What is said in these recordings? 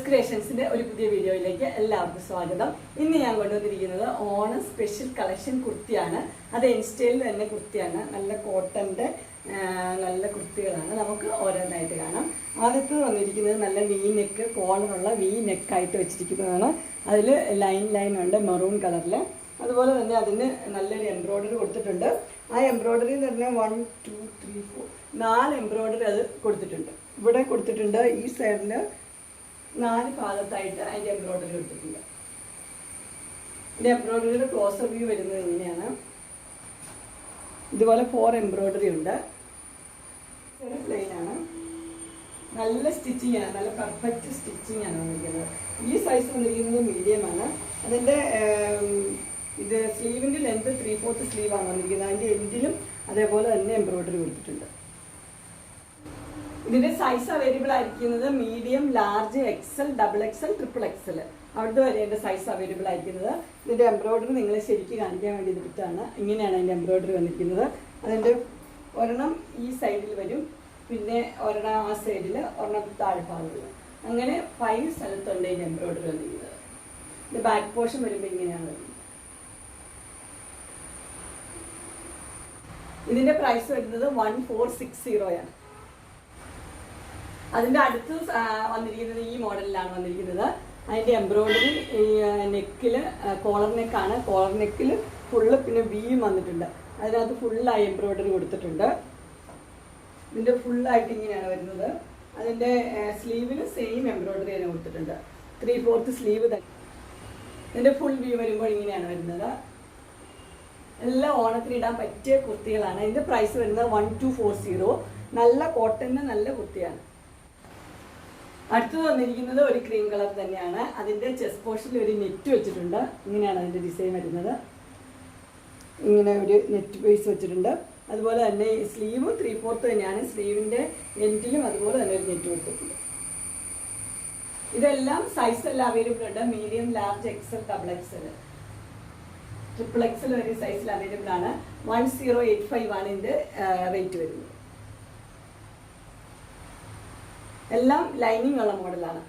ക്രിയേഷൻസിന്റെ ഒരു പുതിയ വീഡിയോയിലേക്ക് എല്ലാവർക്കും സ്വാഗതം. ഇന്ന് ഞാൻ കൊണ്ടുവന്നിരിക്കുന്നത് ഓണം സ്പെഷ്യൽ കളക്ഷൻ കുർത്തിയാണ്. അത് ഇൻസ്റ്റയിൽ തന്നെ കുർത്തിയാണ്. നല്ല കോട്ടന്റെ നല്ല കുർത്തികളാണ്. നമുക്ക് ഓരോന്നായിട്ട് കാണാം. ആദ്യത്തെ വന്നിരിക്കുന്നത് നല്ല വി നെക്ക്, കോളറുള്ള വി നെക്കായിട്ട് വെച്ചിരിക്കുന്നതാണ്. അതിൽ ലൈൻ ഉണ്ട് മെറൂൺ കളറിൽ. അതുപോലെ തന്നെ അതിന് നല്ലൊരു എംബ്രോയ്ഡറി കൊടുത്തിട്ടുണ്ട്. ആ എംബ്രോയ്ഡറി തന്നെ 1 2 3 4 4 എംബ്രോയ്ഡറി അത് കൊടുത്തിട്ടുണ്ട്. ഇവിടെ കൊടുത്തിട്ടുണ്ട്. ഈ സൈഡിൽ 4 ഭാഗത്തായിട്ട് അതിൻ്റെ എംബ്രോയ്ഡറി കൊടുത്തിട്ടുണ്ട്. ഇതിൻ്റെ എംബ്രോയ്ഡറിയുടെ ക്ലോസർ വ്യൂ വരുന്നത് ഇങ്ങനെയാണ്. ഇതുപോലെ 4 എംബ്രോയ്ഡറി ഉണ്ട്. പ്ലെയിൻ ആണ്. നല്ല സ്റ്റിച്ചിങ് ആണ്. നല്ല പെർഫെക്റ്റ് സ്റ്റിച്ചിങ് ആണ് വന്നിരിക്കുന്നത്. ഈ സൈസ് വന്നിരിക്കുന്നത് മീഡിയം ആണ്. അതിൻ്റെ ഇത് സ്ലീവിൻ്റെ ലെങ്ത് 3/4 സ്ലീവാണ് വന്നിരിക്കുന്നത്. അതിൻ്റെ എൻഡിലും അതേപോലെ തന്നെ എംബ്രോയ്ഡറി കൊടുത്തിട്ടുണ്ട്. ഇതിൻ്റെ സൈസ് അവൈലബിൾ ആയിരിക്കുന്നത് medium, large, XL, XXL, XXL അവിടുത്തെ വരെ എൻ്റെ സൈസ് അവൈലബിൾ ആയിരിക്കുന്നത്. ഇതിൻ്റെ എംബ്രോയ്ഡറി നിങ്ങളെ ശരിക്കും കാണിക്കാൻ വേണ്ടി എടുത്തിട്ടാണ്. ഇങ്ങനെയാണ് അതിൻ്റെ എംബ്രോയ്ഡറി വന്നിരിക്കുന്നത്. അതിൻ്റെ ഒരെണ്ണം ഈ സൈഡിൽ വരും, പിന്നെ ഒരെണ്ണം ആ സൈഡിൽ, ഒരെണ്ണം താഴ്ഭാഗത്തിൽ, അങ്ങനെ 5 സ്ഥലത്തുണ്ട് ഇതിൻ്റെ എംബ്രോയ്ഡറി വന്നിരിക്കുന്നത്. ഇതിൻ്റെ ബാക്ക് പോർഷൻ വരുമ്പോൾ ഇങ്ങനെയാണ് വരുന്നത്. ഇതിൻ്റെ പ്രൈസ് വരുന്നത് 1460 ആണ്. അതിൻ്റെ അടുത്ത് വന്നിരിക്കുന്നത് ഈ മോഡലിലാണ് വന്നിരിക്കുന്നത്. അതിൻ്റെ എംബ്രോയ്ഡറി നെക്കിൽ കോളർ നെക്കാണ്. കോളർ നെക്കിൽ ഫുള്ള് പിന്നെ വിയും വന്നിട്ടുണ്ട്. അതിനകത്ത് ഫുള്ളായി എംബ്രോയ്ഡറി കൊടുത്തിട്ടുണ്ട്. ഇതിൻ്റെ ഫുള്ളായിട്ട് ഇങ്ങനെയാണ് വരുന്നത്. അതിൻ്റെ സ്ലീവിന് സെയിം എംബ്രോയ്ഡറി തന്നെ കൊടുത്തിട്ടുണ്ട്. 3/4 സ്ലീവ് തന്നെ. ഇതിൻ്റെ ഫുൾ വ്യൂ വരുമ്പോൾ ഇങ്ങനെയാണ് വരുന്നത്. എല്ലാം ഓണത്തിന് ഇടാൻ പറ്റിയ കുർത്തികളാണ്. ഇതിൻ്റെ പ്രൈസ് വരുന്നത് 1240. നല്ല കോട്ടൻ്റെ നല്ല കുർത്തിയാണ്. അടുത്തത് വന്നിരിക്കുന്നത് ഒരു ക്രീം കളർ തന്നെയാണ്. അതിൻ്റെ ചെസ്റ്റ് പോർഷനിൽ ഒരു നെറ്റ് വെച്ചിട്ടുണ്ട്. ഇങ്ങനെയാണ് അതിൻ്റെ ഡിസൈൻ വരുന്നത്. ഇങ്ങനെ ഒരു നെറ്റ് പീസ് വെച്ചിട്ടുണ്ട്. അതുപോലെ തന്നെ സ്ലീവ് 3/4 തന്നെയാണ്. സ്ലീവിൻ്റെ എൻഡിലും അതുപോലെ തന്നെ ഒരു നെറ്റ് കൊടുത്തിട്ടുണ്ട്. ഇതെല്ലാം സൈസ് എല്ലാം അവൈലബിൾ ഉണ്ട്. Medium, large, XL, XXL, XXL വരെ സൈസിൽ അവൈലബിൾ ആണ്. 1085 ആണ് ഇതിൻ്റെ റേറ്റ് വരുന്നത്. എല്ലാം ലൈനിങ് ഉള്ള മോഡലാണ്.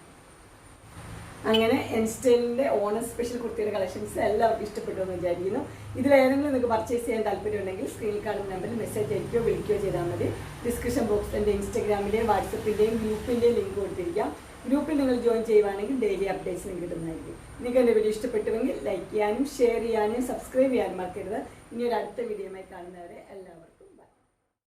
അങ്ങനെ ഇൻസ്റ്റൈലിൻ്റെ ഓണം സ്പെഷ്യൽ കുർത്തിയുടെ കളക്ഷൻസ് എല്ലാവർക്കും ഇഷ്ടപ്പെട്ടു എന്ന് വിചാരിക്കുന്നു. ഇതിലേതെങ്കിലും നിങ്ങൾക്ക് പർച്ചേസ് ചെയ്യാൻ താല്പര്യമുണ്ടെങ്കിൽ സ്ക്രീനിൽ കാണുന്ന നമ്പറിൽ മെസ്സേജ് അയക്കുകയോ വിളിക്കുകയോ ചെയ്താൽ മതി. ഡിസ്ക്രിപ്ഷൻ ബോക്സിൽ എൻ്റെ ഇൻസ്റ്റാഗ്രാമിൻ്റെയും വാട്സപ്പിൻ്റെയും ഗ്രൂപ്പിൻ്റെയും ലിങ്ക് കൊടുത്തിരിക്കാം. ഗ്രൂപ്പിൽ നിങ്ങൾ ജോയിൻ ചെയ്യുവാണെങ്കിൽ ഡെയിലി അപ്ഡേറ്റ്സ് നിങ്ങൾക്ക് കിട്ടുന്നതായിരിക്കും. നിങ്ങൾക്ക് എൻ്റെ വീഡിയോ ഇഷ്ടപ്പെട്ടുവെങ്കിൽ ലൈക്ക് ചെയ്യാനും ഷെയർ ചെയ്യാനും സബ്സ്ക്രൈബ് ചെയ്യാനും മറക്കരുത്. ഇനി ഒരു അടുത്ത വീഡിയോയുമായി കാണുന്നവരെ എല്ലാവർക്കും